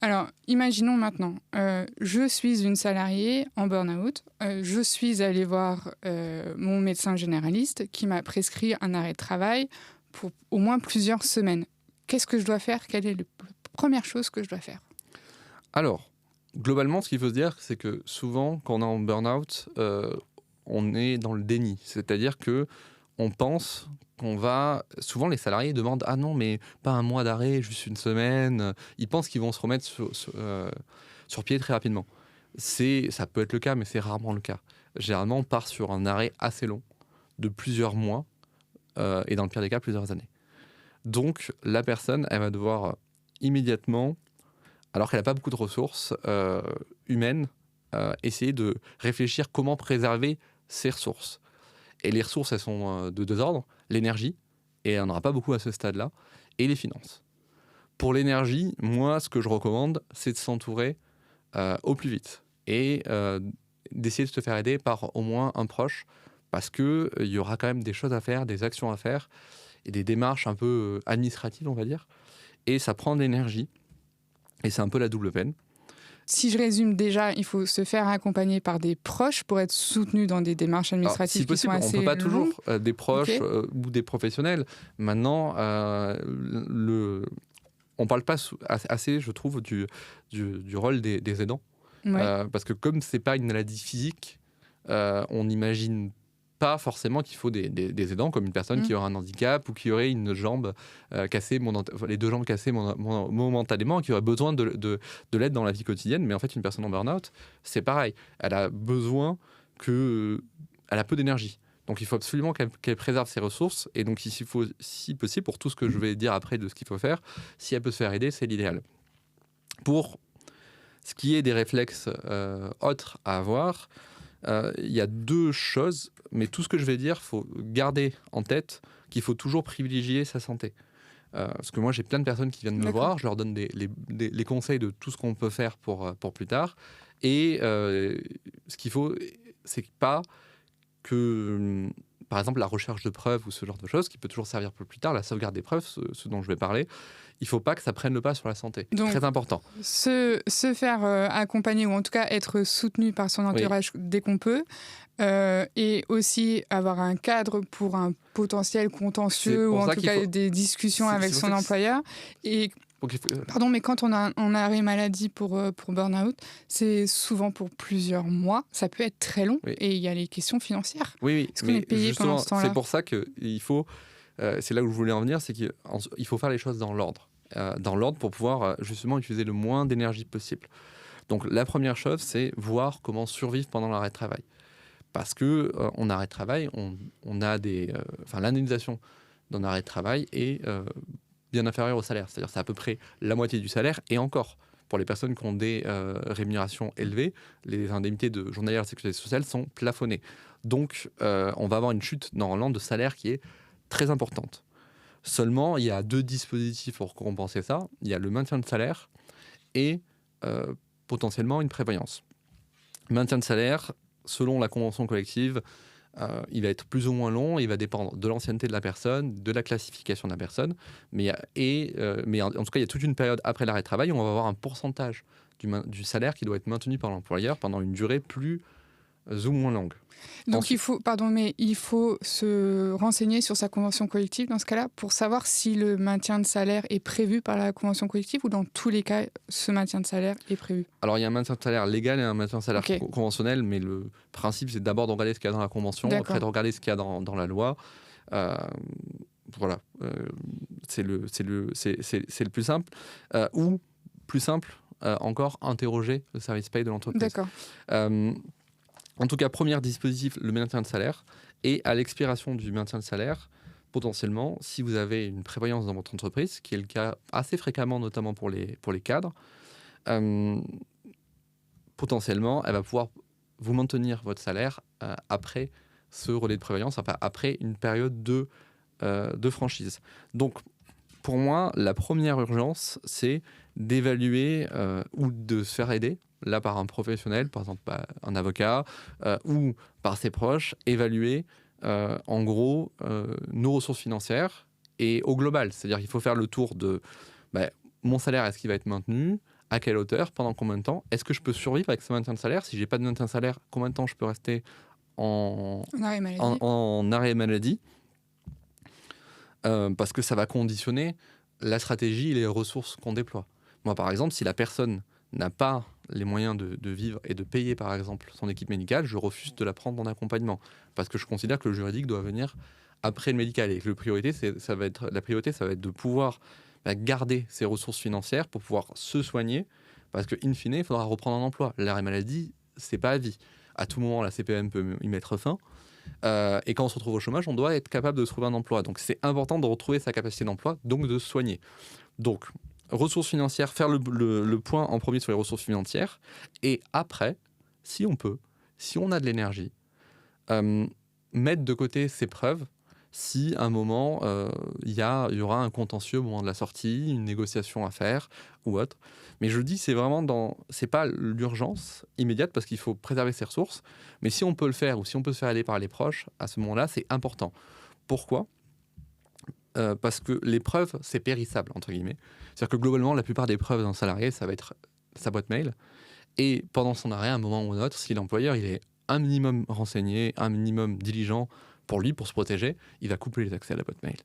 Alors, imaginons maintenant, je suis une salariée en burn-out, je suis allée voir mon médecin généraliste qui m'a prescrit un arrêt de travail pour au moins plusieurs semaines. Qu'est-ce que je dois faire? Quelle est la première chose que je dois faire? Alors, globalement, ce qu'il faut se dire, c'est que souvent, quand on est en burn-out, on est dans le déni. C'est-à-dire que on pense qu'on va. Souvent, les salariés demandent: «Ah non, mais pas un mois d'arrêt, juste une semaine». Ils pensent qu'ils vont se remettre sur pied très rapidement. Ça peut être le cas, mais c'est rarement le cas. Généralement, on part sur un arrêt assez long, de plusieurs mois, et dans le pire des cas, plusieurs années. Donc, la personne, elle va devoir immédiatement, alors qu'elle a pas beaucoup de ressources, humaines, essayer de réfléchir comment préserver ses ressources. Et les ressources, elles sont, de 2 ordres: l'énergie, et elle en aura pas beaucoup à ce stade-là, et les finances. Pour l'énergie, moi, ce que je recommande, c'est de s'entourer, au plus vite, et d'essayer de se faire aider par au moins un proche, parce que, il y aura quand même des choses à faire, des actions à faire et des démarches un peu, administratives, on va dire, et ça prend de l'énergie, et c'est un peu la double peine. Si je résume déjà, il faut se faire accompagner par des proches pour être soutenu dans des démarches Alors, si administratives qui sont possible, on ne peut assez pas longues. toujours, des OK? proches, ou des professionnels. Maintenant, on parle pas assez, je trouve, du rôle des aidants. Ouais. Parce que comme c'est pas une maladie physique, on n'imagine pas forcément qu'il faut des aidants, comme une personne Mmh. qui aurait un handicap ou qui aurait une jambe, cassée, enfin, les 2 jambes cassées momentanément, qui aurait besoin de l'aide dans la vie quotidienne. Mais en fait, une personne en burn-out, c'est pareil. Elle a besoin que, elle a peu d'énergie. Donc il faut absolument qu'elle préserve ses ressources, et donc il faut, si possible, pour tout ce que je vais dire après de ce qu'il faut faire, si elle peut se faire aider, c'est l'idéal. Pour ce qui est des réflexes, autres à avoir, il y a 2 choses, mais tout ce que je vais dire, faut garder en tête qu'il faut toujours privilégier sa santé. Parce que moi, j'ai plein de personnes qui viennent me D'accord. voir, je leur donne les conseils de tout ce qu'on peut faire pour plus tard, et ce qu'il faut, c'est pas que, par exemple, la recherche de preuves ou ce genre de choses qui peut toujours servir pour plus tard, la sauvegarde des preuves, ce dont je vais parler, il faut pas que ça prenne le pas sur la santé. Donc Très important. se faire, accompagner ou en tout cas être soutenu par son Oui, entourage dès qu'on peut, et aussi avoir un cadre pour un potentiel c'est contentieux ou pour en ça tout qu'il cas faut des discussions avec c'est pour ça son que employeur et donc il faut, pardon, mais quand on a un arrêt maladie pour burn-out, c'est souvent pour plusieurs mois. Ça peut être très long oui, et il y a les questions financières. oui, oui, Est-ce qu'on est mais payé pendant justement, ce c'est temps-là? pour ça qu'il faut, c'est là où je voulais en venir, c'est qu'il faut faire les choses dans l'ordre. Dans l'ordre pour pouvoir, justement utiliser le moins d'énergie possible. Donc la première chose, c'est voir comment survivre pendant l'arrêt de travail. Parce que, en arrêt de travail, on a enfin, l'indemnisation d'un arrêt de travail est, bien inférieure au salaire. C'est-à-dire, c'est à peu près la moitié du salaire, et encore. Pour les personnes qui ont des, rémunérations élevées, les indemnités de journalières de sécurité sociale sont plafonnées. Donc, on va avoir une chute normalement de salaire qui est très importante. Seulement, il y a 2 dispositifs pour compenser ça. Il y a le maintien de salaire et, potentiellement, une prévoyance. Maintien de salaire, selon la convention collective, il va être plus ou moins long, il va dépendre de l'ancienneté de la personne, de la classification de la personne, mais en tout cas, il y a toute une période après l'arrêt de travail où on va avoir un pourcentage du salaire qui doit être maintenu par l'employeur pendant une durée plus, ou moins longue. Donc il Ensuite, faut pardon, mais il faut se renseigner sur sa convention collective dans ce cas-là, pour savoir si le maintien de salaire est prévu par la convention collective ou dans tous les cas, ce maintien de salaire est prévu? alors il y a un maintien de salaire légal et un maintien de salaire OK, conventionnel, mais le principe, c'est d'abord de regarder ce qu'il y a dans la convention, après d'accord. de regarder ce qu'il y a dans la loi. Euh, voilà, c'est le plus simple. Ou plus simple, encore, interroger le service paye de l'entreprise. D'accord. Euh, En tout cas, premier dispositif, le maintien de salaire. Et à l'expiration du maintien de salaire, potentiellement, si vous avez une prévoyance dans votre entreprise, qui est le cas assez fréquemment, notamment pour les cadres, euh, potentiellement, elle va pouvoir vous maintenir votre salaire, après ce relais de prévoyance, enfin après une période de franchise. Donc, pour moi, la première urgence, c'est d'évaluer, ou de se faire aider, là par un professionnel, par exemple un avocat, ou par ses proches, évaluer, en gros, nos ressources financières et au global. C'est-à-dire qu'il faut faire le tour de, bah, mon salaire, est-ce qu'il va être maintenu? à quelle hauteur, pendant combien de temps, est-ce que je peux survivre avec ce maintien de salaire? Si j'ai pas de maintien de salaire, combien de temps je peux rester en, En arrêt maladie. en arrêt maladie? Parce que ça va conditionner la stratégie et les ressources qu'on déploie. Moi, par exemple, si la personne n'a pas les moyens de vivre et de payer, par exemple, son équipe médicale, je refuse de la prendre en accompagnement. Parce que je considère que le juridique doit venir après le médical. Et que la priorité, ça va être de pouvoir garder ses ressources financières pour pouvoir se soigner. Parce qu'in fine, il faudra reprendre un emploi. L'arrêt maladie, c'est pas à vie. À tout moment, la CPM peut y mettre fin. Et quand on se retrouve au chômage, on doit être capable de trouver un emploi. Donc c'est important de retrouver sa capacité d'emploi, donc de se soigner. Donc, ressources financières, faire le point en premier sur les ressources financières. Et après, si on peut, si on a de l'énergie, mettre de côté ses preuves si à un moment il y aura un contentieux au moment de la sortie, une négociation à faire ou autre. Mais je dis, c'est pas l'urgence immédiate parce qu'il faut préserver ses ressources. Mais si on peut le faire ou si on peut se faire aider par les proches, à ce moment-là, c'est important. Pourquoi ? Parce que les preuves, c'est périssable, entre guillemets. C'est-à-dire que globalement, la plupart des preuves d'un salarié, ça va être sa boîte mail. Et pendant son arrêt, à un moment ou un autre, si l'employeur il est un minimum renseigné, un minimum diligent pour lui, pour se protéger, il va couper les accès à la boîte mail.